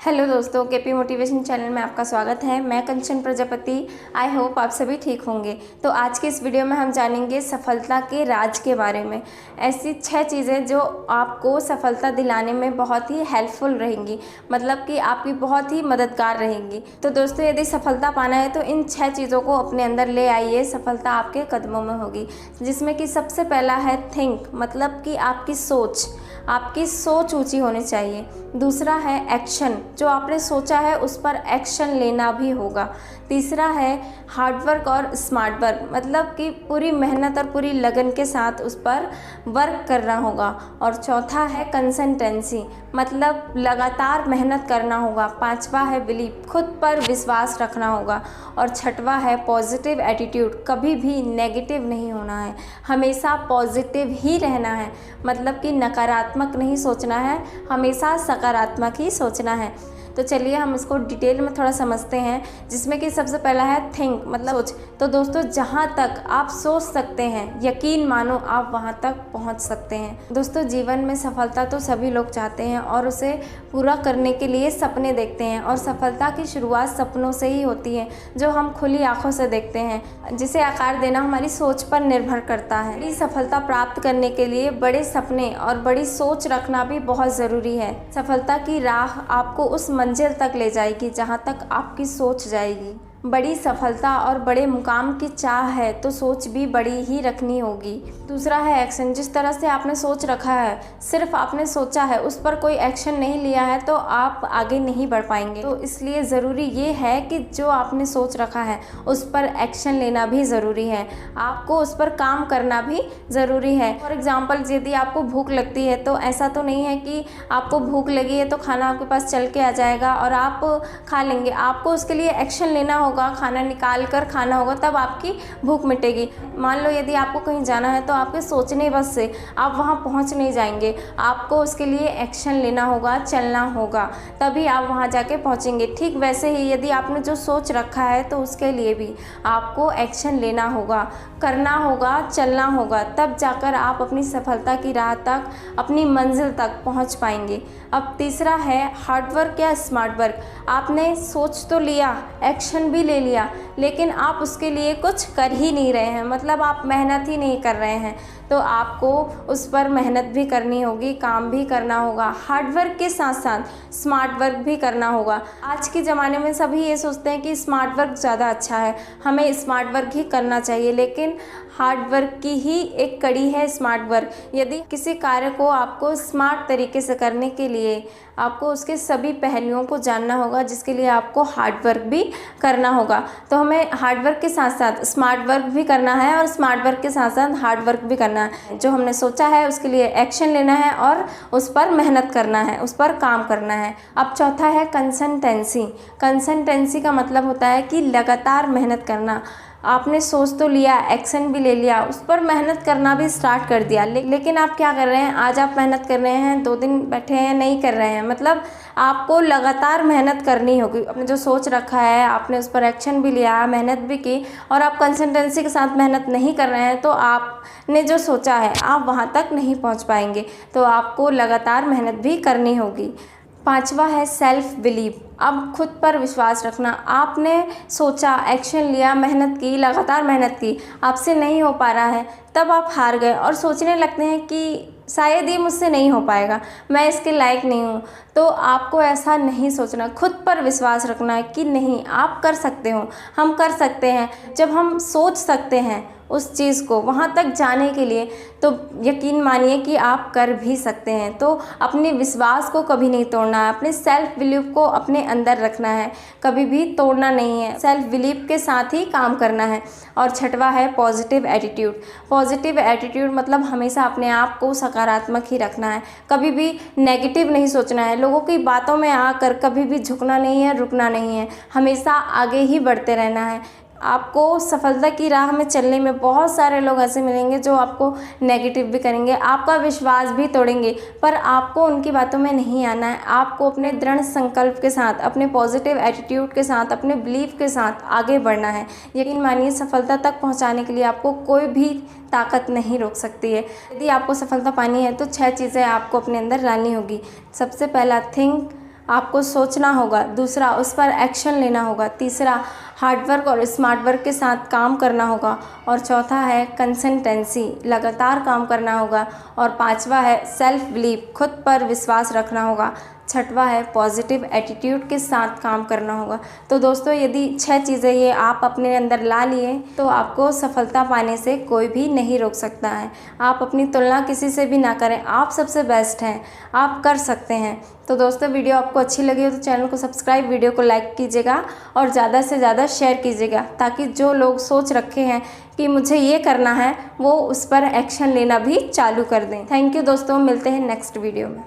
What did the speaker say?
Hello दोस्तों, KP motivation channel में आपका स्वागत है। मैं कंचन प्रजापति। आई होप आप सभी ठीक होंगे। तो आज की इस वीडियो में हम जानेंगे सफलता के राज के बारे में। ऐसी 6 चीज़ें जो आपको सफलता दिलाने में बहुत ही हेल्पफुल रहेंगी, मतलब कि आपकी बहुत ही मददगार रहेंगी। तो दोस्तों, यदि सफलता पाना है तो इन 6 चीज़ों को अपने अंदर ले आइए, सफलता आपके कदमों में होगी। जिसमें कि सबसे पहला है थिंक, मतलब कि आपकी सोच ऊंची होनी चाहिए। दूसरा है एक्शन, जो आपने सोचा है उस पर एक्शन लेना भी होगा। तीसरा है हार्डवर्क और स्मार्ट वर्क, मतलब कि पूरी मेहनत और पूरी लगन के साथ उस पर वर्क करना होगा। और चौथा है कंसिस्टेंसी, मतलब लगातार मेहनत करना होगा। पांचवा है बिलीव, खुद पर विश्वास रखना होगा। और छठवा है पॉजिटिव एटीट्यूड, कभी भी नेगेटिव नहीं होना है, हमेशा पॉजिटिव ही रहना है, मतलब कि नकारात्मक नहीं सोचना है, हमेशा सकारात्मक ही सोचना है। तो चलिए हम इसको डिटेल में थोड़ा समझते हैं। जिसमें कि सबसे पहला है थिंक, मतलब सोच। तो दोस्तों, जहाँ तक आप सोच सकते हैं, यकीन मानो आप वहाँ तक पहुँच सकते हैं। दोस्तों, जीवन में सफलता तो सभी लोग चाहते हैं और उसे पूरा करने के लिए सपने देखते हैं। और सफलता की शुरुआत सपनों से ही होती है, जो हम खुली आंखों से देखते हैं, जिसे आकार देना हमारी सोच पर निर्भर करता है। बड़ी सफलता प्राप्त करने के लिए बड़े सपने और बड़ी सोच रखना भी बहुत ज़रूरी है। सफलता की राह आपको उस मंजिल तक ले जाएगी जहाँ तक आपकी सोच जाएगी। बड़ी सफलता और बड़े मुकाम की चाह है तो सोच भी बड़ी ही रखनी होगी। दूसरा है एक्शन, जिस तरह से आपने सोच रखा है, सिर्फ आपने सोचा है, उस पर कोई एक्शन नहीं लिया है तो आप आगे नहीं बढ़ पाएंगे। तो इसलिए ज़रूरी ये है कि जो आपने सोच रखा है उस पर एक्शन लेना भी ज़रूरी है, आपको उस पर काम करना भी ज़रूरी है। फॉर एग्ज़ाम्पल, यदि आपको भूख लगती है तो ऐसा तो नहीं है कि आपको भूख लगी है तो खाना आपके पास चल के आ जाएगा और आप खा लेंगे। आपको उसके लिए एक्शन लेना होगा, खाना निकाल कर खाना होगा, तब आपकी भूख मिटेगी। मान लो यदि आपको कहीं जाना है तो आपके सोचने बस से आप वहाँ पहुँच नहीं जाएंगे, आपको उसके लिए एक्शन लेना होगा, चलना होगा, तभी आप वहाँ जाके पहुँचेंगे। ठीक वैसे ही यदि आपने जो सोच रखा है तो उसके लिए भी आपको एक्शन लेना होगा, करना होगा, चलना होगा, तब जाकर आप अपनी सफलता की राह तक, अपनी मंजिल तक पहुँच पाएंगे। अब तीसरा है हार्डवर्क या स्मार्ट वर्क। आपने सोच तो लिया, एक्शन भी ले लिया, लेकिन आप उसके लिए कुछ कर ही नहीं रहे हैं, मतलब आप मेहनत ही नहीं कर रहे हैं। तो आपको उस पर मेहनत भी करनी होगी, काम भी करना होगा, हार्ड वर्क के साथ साथ स्मार्ट वर्क भी करना होगा। आज के ज़माने में सभी ये सोचते हैं कि स्मार्ट वर्क ज़्यादा अच्छा है, हमें स्मार्ट वर्क ही करना चाहिए, लेकिन हार्ड वर्क की ही एक कड़ी है स्मार्ट वर्क। यदि किसी कार्य को आपको स्मार्ट तरीके से करने के लिए आपको उसके सभी पहलुओं को जानना होगा, जिसके लिए आपको हार्ड वर्क भी करना होगा। तो हमें हार्ड वर्क के साथ साथ स्मार्ट वर्क भी करना है और स्मार्ट वर्क के साथ साथ हार्ड वर्क भी करना है। जो हमने सोचा है उसके लिए एक्शन लेना है और उस पर मेहनत करना है, उस पर काम करना है। अब चौथा है कंसिस्टेंसी। कंसिस्टेंसी का मतलब होता है कि लगातार मेहनत करना। आपने सोच तो लिया, एक्शन भी ले लिया, उस पर मेहनत करना भी स्टार्ट कर दिया, लेकिन आप क्या कर रहे हैं, आज आप मेहनत कर रहे हैं, 2 दिन बैठे हैं, नहीं कर रहे हैं। मतलब आपको लगातार मेहनत करनी होगी। आपने जो सोच रखा है, आपने उस पर एक्शन भी लिया, मेहनत भी की, और आप कंसिस्टेंसी के साथ मेहनत नहीं कर रहे हैं, तो आपने जो सोचा है आप वहाँ तक नहीं पहुँच पाएंगे। तो आपको लगातार मेहनत भी करनी होगी। पांचवा है सेल्फ बिलीव। अब खुद पर विश्वास रखना। आपने सोचा, एक्शन लिया, मेहनत की, लगातार मेहनत की, आपसे नहीं हो पा रहा है, तब आप हार गए और सोचने लगते हैं कि शायद ये मुझसे नहीं हो पाएगा, मैं इसके लायक नहीं हूँ। तो आपको ऐसा नहीं सोचना, खुद पर विश्वास रखना है कि नहीं, आप कर सकते हो, हम कर सकते हैं। जब हम सोच सकते हैं उस चीज़ को वहाँ तक जाने के लिए, तो यकीन मानिए कि आप कर भी सकते हैं। तो अपने विश्वास को कभी नहीं तोड़ना है, अपने सेल्फ बिलीव को अपने अंदर रखना है, कभी भी तोड़ना नहीं है, सेल्फ बिलीव के साथ ही काम करना है। और छठवा है पॉजिटिव एटीट्यूड। पॉजिटिव एटीट्यूड मतलब हमेशा अपने आप को सकारात्मक ही रखना है, कभी भी नेगेटिव नहीं सोचना है, लोगों की बातों में आकर कभी भी झुकना नहीं है, रुकना नहीं है, हमेशा आगे ही बढ़ते रहना है। आपको सफलता की राह में चलने में बहुत सारे लोग ऐसे मिलेंगे जो आपको नेगेटिव भी करेंगे, आपका विश्वास भी तोड़ेंगे, पर आपको उनकी बातों में नहीं आना है। आपको अपने दृढ़ संकल्प के साथ, अपने पॉजिटिव एटीट्यूड के साथ, अपने बिलीफ के साथ आगे बढ़ना है। यकीन मानिए, सफलता तक पहुंचाने के लिए आपको कोई भी ताकत नहीं रोक सकती है। यदि आपको सफलता पानी है तो 6 चीज़ें आपको अपने अंदर डालनी होगी। सबसे पहला थिंक, आपको सोचना होगा। दूसरा, उस पर एक्शन लेना होगा। तीसरा, हार्डवर्क और स्मार्ट वर्क के साथ काम करना होगा। और चौथा है कंसिस्टेंसी, लगातार काम करना होगा। और पांचवा है सेल्फ बिलीव, खुद पर विश्वास रखना होगा। छठवा है पॉजिटिव एटीट्यूड के साथ काम करना होगा। तो दोस्तों, यदि 6 चीज़ें ये आप अपने अंदर ला लिए तो आपको सफलता पाने से कोई भी नहीं रोक सकता है। आप अपनी तुलना किसी से भी ना करें, आप सबसे बेस्ट हैं, आप कर सकते हैं। तो दोस्तों, वीडियो आपको अच्छी लगी हो तो चैनल को सब्सक्राइब, वीडियो को लाइक कीजिएगा और ज़्यादा से ज़्यादा शेयर कीजिएगा, ताकि जो लोग सोच रखे हैं कि मुझे ये करना है वो उस पर एक्शन लेना भी चालू कर दें। थैंक यू दोस्तों, मिलते हैं नेक्स्ट वीडियो में।